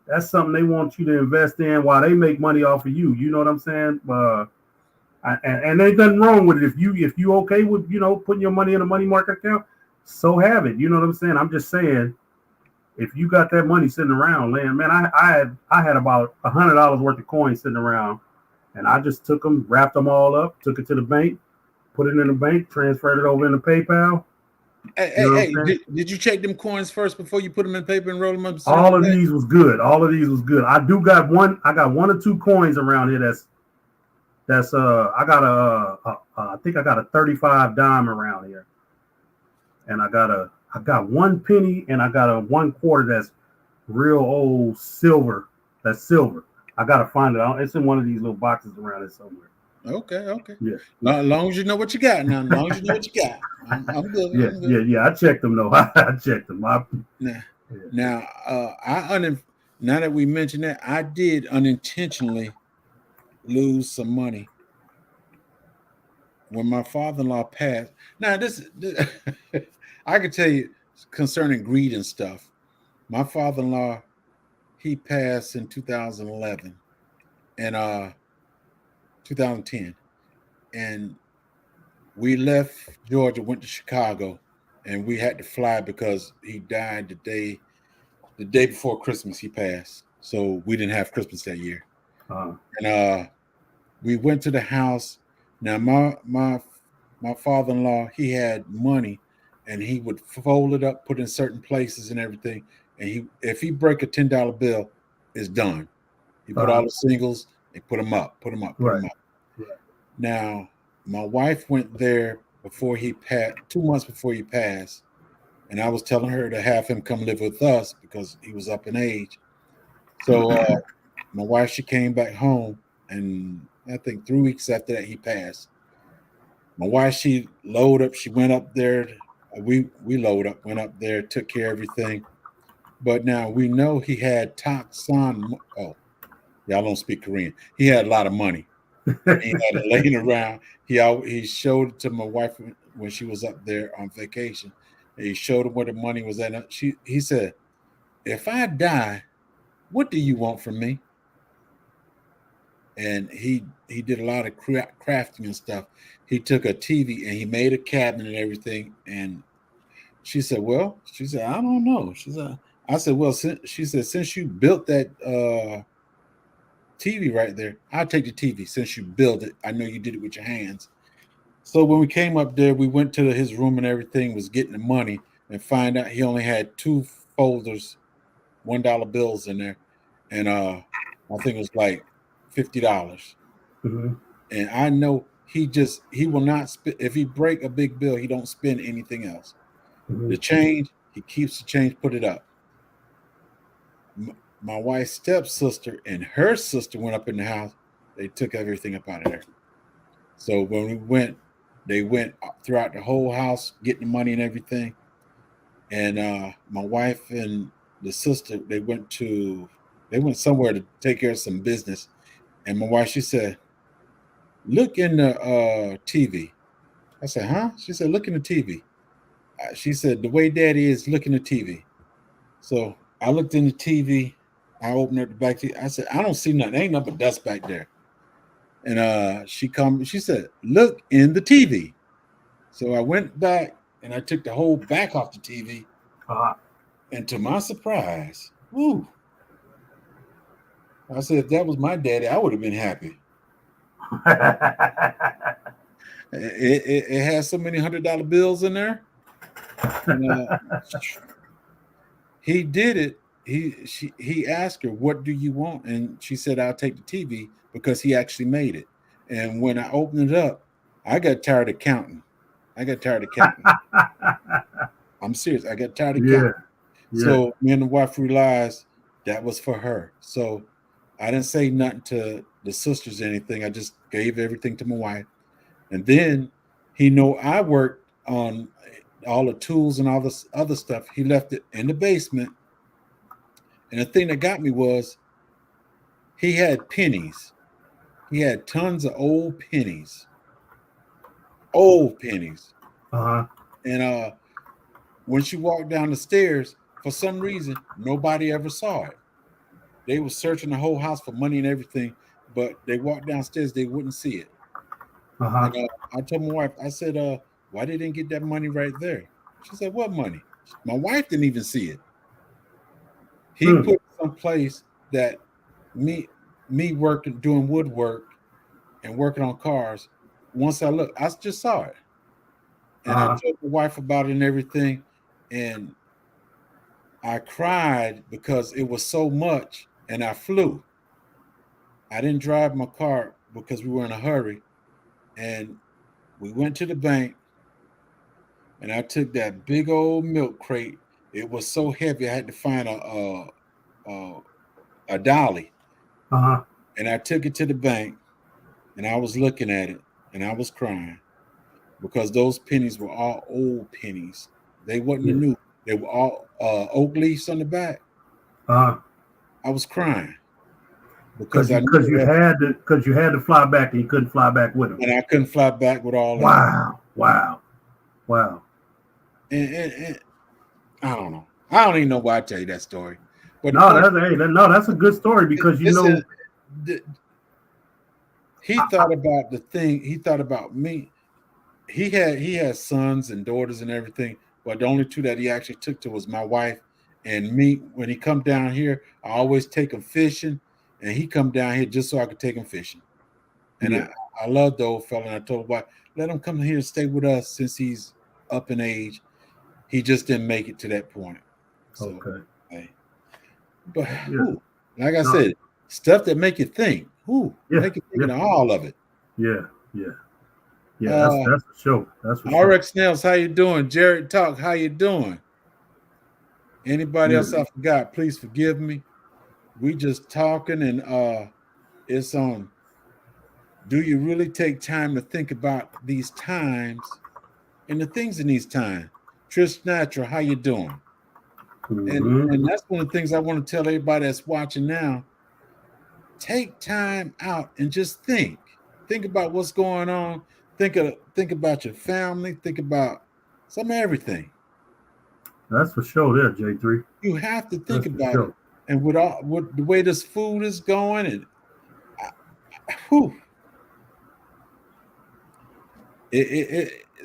that's something they want you to invest in while they make money off of you. You know what I'm saying? And ain't nothing wrong with it. If you okay with putting your money in a money market account, so have it. You know what I'm saying? I'm just saying if you got that money sitting around, man, I had about $100 worth of coins sitting around, and I just took them, wrapped them all up, took it to the bank, put it in the bank, transferred it over into PayPal. Hey, You hey, know what I'm hey! saying? Did you check them coins first before you put them in paper and roll them up and send them in All the of bank? these was good. All of these was good. I do got one. I got one or two coins around here. That's I got I think I got a 35 dime around here, and I got one penny, and I got a 1/4 that's real old silver. That's silver. I gotta find it. It's in one of these little boxes around it somewhere. Okay. Yeah, As long as you know what you got now. As long as you know what you got. I'm good. yeah, I'm yeah, good. yeah. I checked them though. I checked them. Now, Yeah. now, now that we mentioned that, I did unintentionally lose some money when my father-in-law passed. Now, this I can tell you concerning greed and stuff. My father-in-law, he passed in 2011 and 2010, and we left Georgia, went to Chicago, and we had to fly because he died the day before Christmas. He passed, so we didn't have Christmas that year. uh, And we went to the house. Now my father-in-law, he had money, and he would fold it up, put it in certain places and everything. And if he break a $10 bill, it's done. He put all uh, the singles, they put them up, put them up, put right, them up. right, Now my wife went there before he passed, 2 months before he passed, and I was telling her to have him come live with us because he was up in age. So my wife, she came back home, and I think 3 weeks after that he passed. My wife, she loaded up. She went up there. We load up, went up there, took care of everything. But now we know he had Taksan. Oh, y'all don't speak Korean. He had a lot of money, and he had it laying around. He showed it to my wife when she was up there on vacation. And he showed her where the money was at. He said, "If I die, what do you want from me?" And he did a lot of crafting and stuff. He took a TV and he made a cabinet and everything. And she said, I don't know. I said, well, she said, since you built that TV right there, I'll take the TV since you built it. I know you did it with your hands. So when we came up there, we went to his room and everything, was getting the money, and find out he only had two folders, $1 bills in there, and I think it was like $50. Mm-hmm. And I know he will not spend if he break a big bill, he don't spend anything else. Mm-hmm. The change, he keeps the change, put it up. My wife's stepsister and her sister went up in the house. They took everything up out of there. So when we went, they went throughout the whole house, getting the money and everything. And my wife and the sister, they went somewhere to take care of some business. And my wife, she said, "Look in the TV." I said, "Huh?" She said, "Look in the TV." She said, "The way Daddy is, look in the TV." So I looked in the TV. I opened up the back TV. I said, "I don't see nothing. Ain't nothing but dust back there." And she said, "Look in the TV." So I went back and I took the whole back off the TV. Uh-huh. And to my surprise, whoo, I said, if that was my daddy, I would have been happy. It has so many $100 bills in there. And he did it. He asked her, "What do you want?" And she said, "I'll take the TV," because he actually made it. And when I opened it up, I got tired of counting. I got tired of counting. I'm serious. I got tired of Yeah, counting. yeah, So me and the wife realized that was for her. So I didn't say nothing to the sisters or anything. I just gave everything to my wife. And then he know I worked on all the tools and all this other stuff. He left it in the basement. And the thing that got me was he had pennies. He had tons of old pennies. Old pennies. uh-huh. And when she walked down the stairs, for some reason, nobody ever saw it. They were searching the whole house for money and everything, but they walked downstairs, they wouldn't see it. Uh-huh. And I told my wife, I said, why they didn't get that money right there? She said, what money? My wife didn't even see it. He Hmm. put someplace that me me working doing woodwork and working on cars. Once I looked, I just saw it. And I Uh-huh. told my wife about it and everything. And I cried because it was so much and I flew. I didn't drive my car because we were in a hurry. And we went to the bank and I took that big old milk crate. It was so heavy I had to find a, a dolly. Uh-huh. And I took it to the bank and I was looking at it and I was crying because those pennies were all old pennies. They wasn't the Yeah. new. They were all oak leaves on the back. Uh-huh. I was crying because Cause I you knew cause you that, had to cause you had to fly back and you couldn't fly back with him. and I couldn't fly back with all that. Wow. Wow. Wow. And I don't know. I don't even know why I tell you that story. But the No, point that's a good story because you this is know. he thought about the thing. He thought about me. He has sons and daughters and everything, but the only two that he actually took to was my wife and me. When he come down here, I always take him fishing, and he come down here just so I could take him fishing. And Yeah. I love the old fella. And I told him, "Why let him come here and stay with us since he's up in age." He just didn't make it to that point. So, Okay. hey, but Yeah. who, like I No. said, stuff that make you think. Who Yeah. make you think Yeah. of all of it. Yeah. Yeah. Yeah. That's Uh, that's for sure. That's for sure. RX Snails, how you doing? Jared Talk, how you doing? Anybody else Yeah. I forgot? Please forgive me. We just talking, and it's on. Do you really take time to think about these times and the things in these times? Trish Natural, how you doing? And Mm-hmm. and that's one of the things I want to tell everybody that's watching now. Take time out and just think. Think about what's going on. Think about your family. Think about some everything. That's for sure there, J3. You have to think That's for about it. sure. And with the way this food is going, and whew,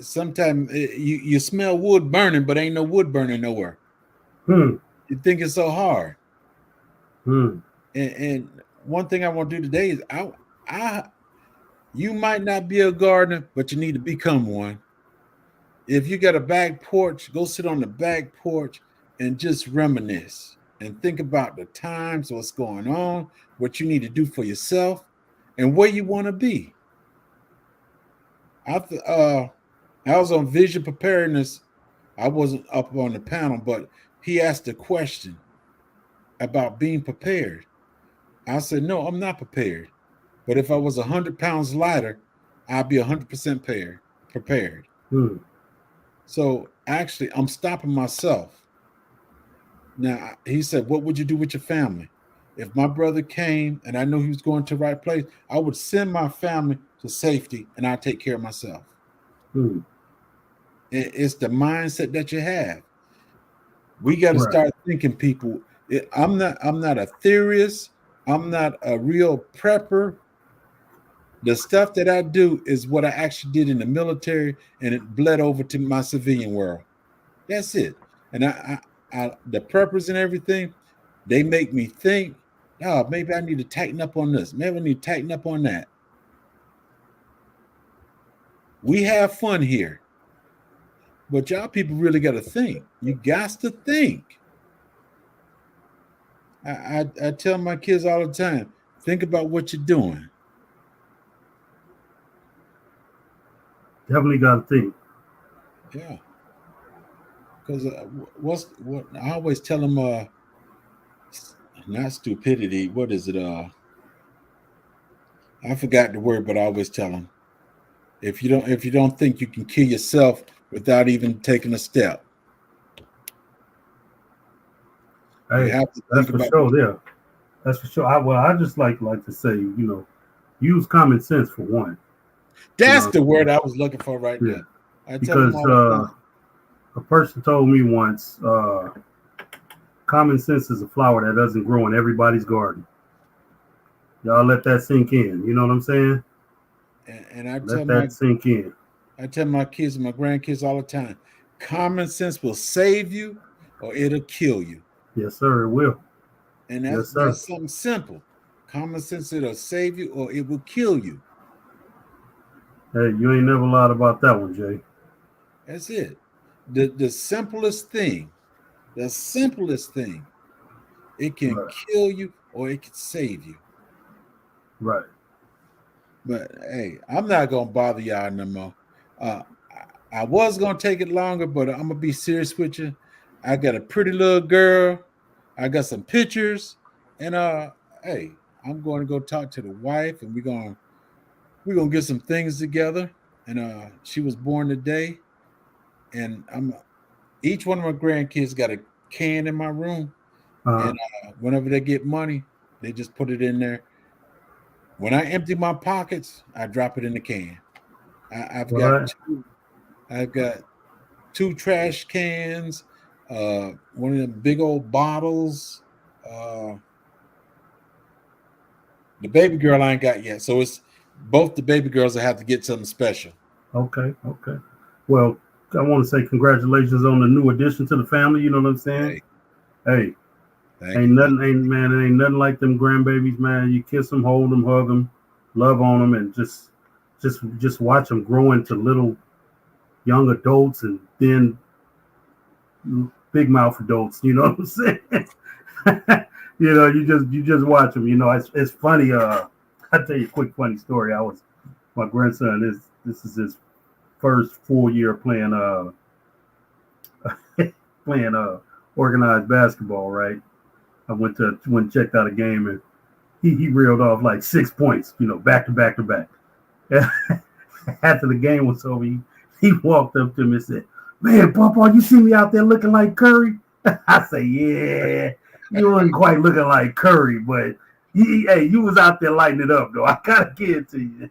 sometimes you smell wood burning, but ain't no wood burning nowhere. Hmm. You think it's so hard. Hmm. And one thing I want to do today is I You might not be a gardener, but you need to become one. If you got a back porch, go sit on the back porch and just reminisce and think about the times, what's going on, what you need to do for yourself, and where you want to be. I th- uh, I was on vision preparedness. I wasn't up on the panel, but he asked a question about being prepared. I said, no, I'm not prepared. But if I was 100 pounds lighter, I'd be 100% prepared. Hmm. So actually, I'm stopping myself. Now, he said, what would you do with your family? If my brother came and I knew he was going to the right place, I would send my family to safety and I'd take care of myself. Hmm. It's the mindset that you have. We got to Right. start thinking, people. I'm not a theorist. I'm not a real prepper. The stuff that I do is what I actually did in the military, and it bled over to my civilian world. That's it. And the preppers and everything, they make me think, oh, maybe I need to tighten up on this. Maybe I need to tighten up on that. We have fun here, but y'all people really got to think. You got to think. I tell my kids all the time, think about what you're doing. Definitely got to think. Yeah, because what I always tell them, not stupidity. What is it? I forgot the word, but I always tell them, if you don't think you can kill yourself without even taking a step, you Hey, have to that's think for about sure. Yeah, that's for sure. I just like to say, use common sense for one. You know that's what the I'm word saying? I was looking for right Yeah, there. I tell them because all the time. a person told me once, common sense is a flower that doesn't grow in everybody's garden. Y'all let that sink in. You know what I'm saying? And I tell Let my that sink in. I tell my kids and my grandkids all the time, common sense will save you or it'll kill you. Yes, sir. It will. And that's Yes, sir. that's something simple. Common sense, it'll save you or it will kill you. Hey, you ain't never lied about that one, Jay. That's it. The simplest thing, it can Right. kill you or it can save you. Right. But hey, I'm not gonna bother y'all no more. I was gonna take it longer, but I'm gonna be serious with you. I got a pretty little girl. I got some pictures, and hey, I'm going to go talk to the wife, and we're gonna get some things together. And she was born today, and I'm each one of my grandkids got a can in my room, Uh, and whenever they get money, they just put it in there. When I empty my pockets, I drop it in the can. I, I've got right. two. I've got two trash cans, one of them big old bottles. Uh, the baby girl I ain't got yet, so it's both the baby girls that have to get something special. Okay. Okay. Well, I want to say congratulations on the new addition to the family. You know what I'm saying? Hey, Hey, thank you, thank it ain't nothing like them grandbabies, man. You kiss them, hold them, hug them, love on them, and just watch them grow into little young adults and then big mouth adults. You know what I'm saying? You just watch them. It's funny. I'll tell you a quick funny story. I was my grandson is this is his first full year playing organized basketball. Right. I went checked out a game and he reeled off like 6 points. Back to back to back. After the game was over, he walked up to me and said, "Man, Papa, you see me out there looking like Curry?" I say, "Yeah, you wasn't quite looking like Curry, but hey, you was out there lighting it up, though. I gotta give it to you."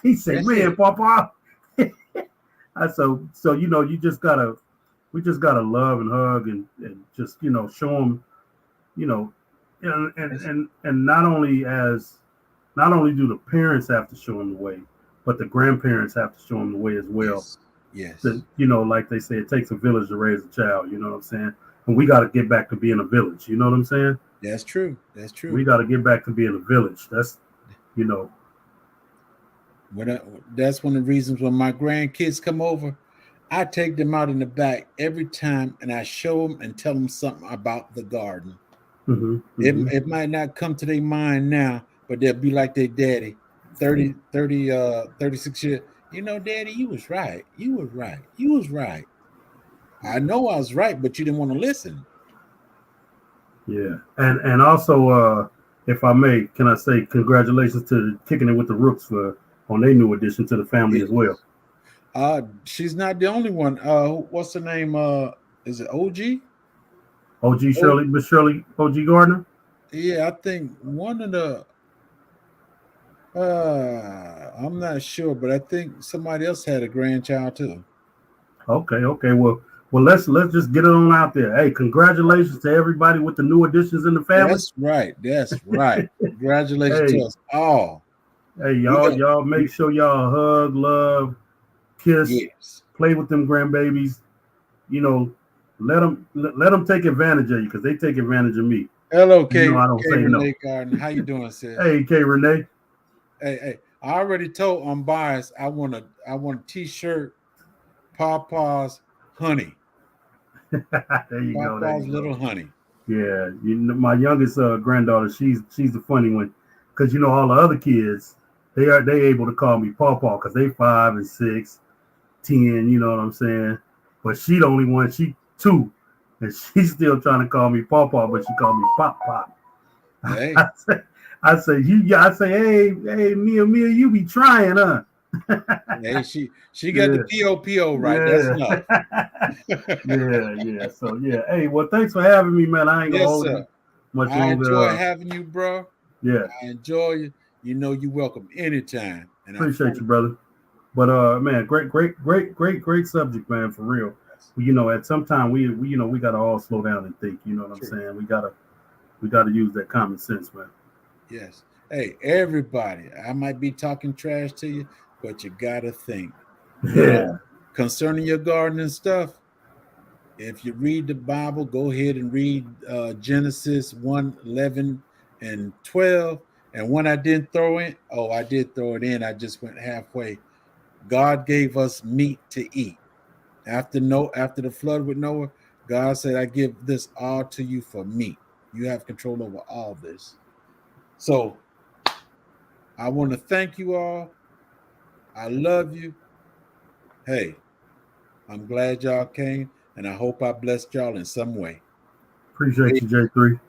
He you. said, That's it. "Man, Papa." So we just gotta love and hug and just show them, you know, That's, and not only do the parents have to show them the way, but the grandparents have to show them the way as well. yes, yes, Like they say, it takes a village to raise a child. You know what I'm saying? And we got to get back to being a village. You know what I'm saying? that's true. That's We true. got to get back to being a village. That's you know That's one of the reasons when my grandkids come over, I take them out in the back every time and I show them and tell them something about the garden. Mm-hmm, It, mm-hmm. it might not come to their mind now, but they'll be like their daddy, 36 years. Daddy, you was right. You was right. You was right. I know I was right, but you didn't want to listen. Yeah, and also, if I may, can I say congratulations to Kicking It with the Rooks for on their new addition to the family Yeah. as well. She's not the only one. What's her name? Is it OG? OG Oh, Shirley, Miss Shirley, OG Gardner. yeah, I think one of the I'm not sure, but I think somebody else had a grandchild too. Okay, okay. Well, let's just get it on out there. Hey, congratulations to everybody with the new additions in the family. That's right. That's right. Congratulations to Hey, us all. hey, We got y'all make sure y'all hug, love, kiss, yes. play with them grandbabies. You know, let them take advantage of you because they take advantage of me. Hello, You know, K I don't K say no. Renee Garden. How you doing, sis? Hey, K Renee. Hey. I already told Unbiased I want a t-shirt, Papa's honey. There you go. There Papa's you go. little honey. Yeah, my youngest granddaughter, she's the funny one, because all the other kids, they able to call me Pawpaw because they 5 and 6, 10. You know what I'm saying? But she the only one. She 2, and she's still trying to call me Pawpaw, but she called me Pop Pop. Hey, I say, I say, hey, Mia, you be trying, huh? hey, she got the Yeah, POPO right. That's yeah, enough. yeah. So yeah, hey, well, thanks for having me, man. I ain't gonna Yes, hold sir. you much I enjoy longer. having you, bro. Yeah, I enjoy you. You welcome anytime. And I appreciate you, fully brother. But man, great subject, man, for real. yes. At some time we we gotta all slow down and think. You know what I'm True. saying? We gotta use that common sense, man. Yes. Hey, everybody, I might be talking trash to you, but you gotta think. You know, Yeah, concerning your garden and stuff, if you read the Bible, go ahead and read Genesis 1:11 and 12. And when I didn't throw in, oh, I did throw it in. I just went halfway. God gave us meat to eat. After the flood with Noah, God said, I give this all to you for meat. You have control over all this. So I want to thank you all. I love you. Hey, I'm glad y'all came, and I hope I blessed y'all in some way. appreciate you, J3.